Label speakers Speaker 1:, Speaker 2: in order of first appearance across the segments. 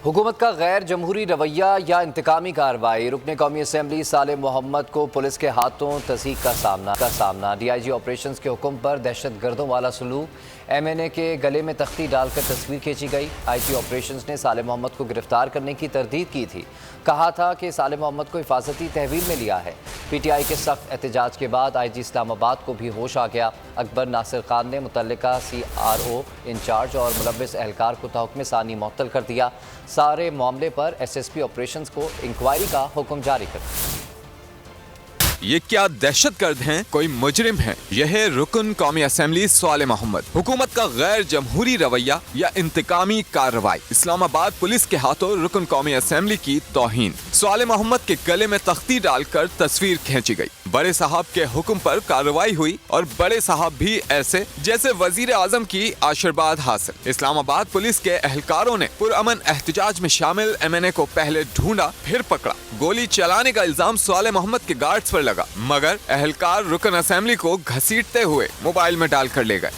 Speaker 1: हुकूमत का गैर जमहूरी रवैया या इंतकामी कार्रवाई। रुकने कौमी असम्बली साले मोहम्मद को पुलिस के हाथों तज़ीक का सामना। DIG ऑपरेशंस के हुक्म पर दहशत गर्दों वाला सलूक। MNA के गले में तख्ती डालकर तस्वीर खींची गई। IG ऑपरेशंस ने साले मोहम्मद को गिरफ्तार करने की तरदीद की थी। कहा था कि साले मोहम्मद को हिफाजती तहवील में लिया है। PTI के सख्त एहतजाज के बाद IG इस्लामाबाद को भी होश आ गया। अकबर नासिर खान ने मुतल्लिका CRO इंचार्ज और मुलव्विस एहलकार को तहक़्क़ुम सानी मुअत्तल कर दिया। सारे मामले पर SSP ऑपरेशंस को इंक्वायरी का हुक्म जारी कर दिया।
Speaker 2: ये क्या दहशतगर्द हैं, कोई मुजरिम है? यह है रुकन कौमी असम्बली साले मोहम्मद। हुकूमत का गैर जमहूरी रवैया या इंतकामी कार्रवाई। इस्लामाबाद पुलिस के हाथों रुकन कौमी असम्बली की तौहीन। साले मोहम्मद के गले में तख्ती डालकर तस्वीर खींची गई। बड़े साहब के हुक्म पर कार्रवाई हुई और बड़े साहब भी ऐसे जैसे वजीर आजम की आशीर्वाद हासिल। इस्लामाबाद पुलिस के एहलकारों ने पुरअमन एहतजाज में शामिल MNA को पहले ढूंढा फिर पकड़ा। गोली चलाने का इल्जाम साले मोहम्मद के गार्ड्स पर लगा, मगर एहलकार रुकन असेंबली को घसीटते हुए मोबाइल में डालकर ले गए।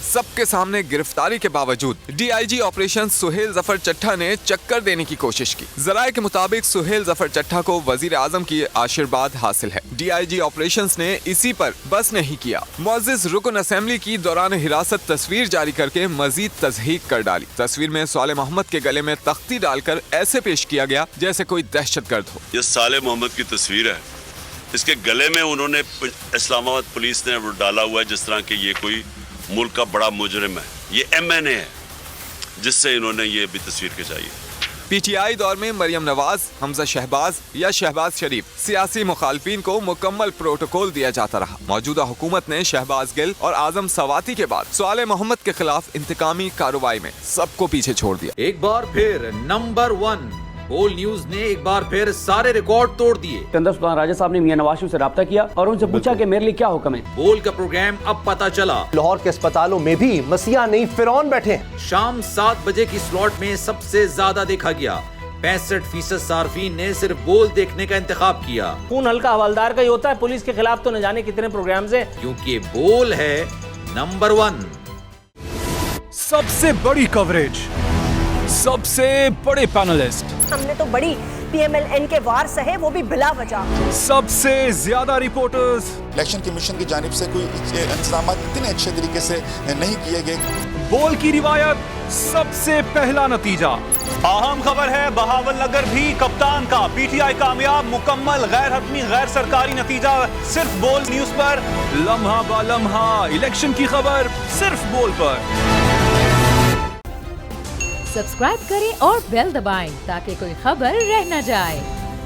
Speaker 2: सबके सामने गिरफ्तारी के बावजूद DIG ऑपरेशन सुहेल जफर चट्टा ने चक्कर देने की कोशिश की। जराये के मुताबिक सुहेल जफर चट्टा को वजीर आजम की आशीर्वाद हासिल है। DIG ऑपरेशंस ने इसी पर बस नहीं किया। मुअज़्ज़िज़ रुकन असेंबली की दौरान हिरासत तस्वीर जारी करके मजीद तज़हीक कर डाली। तस्वीर में साले मोहम्मद के गले में तख्ती डालकर ऐसे पेश किया गया जैसे कोई दहशतगर्द हो।
Speaker 3: ये साले मोहम्मद की तस्वीर है। इसके गले में उन्होंने इस्लामाबाद पुलिस ने वो डाला हुआ है जिस तरह के ये कोई मुल्क का बड़ा मुजरिम है। ये MNA है जिससे इन्होंने ये भी तस्वीर खिंचाई है।
Speaker 2: PTI दौर में मरियम नवाज, हमजा शहबाज या शहबाज शरीफ सियासी मुखालफिन को मुकम्मल प्रोटोकॉल दिया जाता रहा। मौजूदा हुकूमत ने शहबाज गिल और आजम सवाती के बाद साले मोहम्मद के खिलाफ इंतकामी कार्रवाई में सबको पीछे छोड़ दिया।
Speaker 4: एक बार फिर नंबर 1 बोल न्यूज ने एक बार फिर सारे रिकॉर्ड तोड़ दिए।
Speaker 5: सिकंदर सुल्तान राजा साहब ने मियां नवाज शरीफ से राब्ता किया और उनसे पूछा कि मेरे लिए क्या हुक्म है।
Speaker 4: बोल का प्रोग्राम अब पता चला।
Speaker 6: लाहौर के अस्पतालों में भी मसीहा नहीं फिरौन बैठे हैं।
Speaker 4: शाम 7 बजे की स्लॉट में सबसे ज्यादा देखा गया। 65% सार्फिन ने सिर्फ बोल देखने का इंतखाब किया।
Speaker 5: खून हल्का हवलदार का ही होता है, पुलिस के खिलाफ तो न जाने कितने प्रोग्राम्स हैं।
Speaker 4: क्योंकि बोल है नंबर 1।
Speaker 7: सबसे बड़ी कवरेज, सबसे बड़े पैनलिस्ट,
Speaker 8: हमने तो बड़ी PMLN के वार सहे, वो भी बिला वजह।
Speaker 7: सबसे ज्यादा रिपोर्टर्स।
Speaker 9: इलेक्शन कमीशन की जानिब से कोई इंतजाम इतने अच्छे तरीके से नहीं किए गए।
Speaker 7: बोल की रिवायत, सबसे पहला नतीजा।
Speaker 10: अहम खबर है बहावल नगर भी कप्तान का। PTI कामयाब, मुकम्मल गैर हतमी गैर सरकारी नतीजा सिर्फ बोल न्यूज पर।
Speaker 7: लम्हा बा लम्हा इलेक्शन की खबर सिर्फ बोल पर।
Speaker 11: सब्सक्राइब करें और बेल दबाएं ताकि कोई खबर रह न जाए।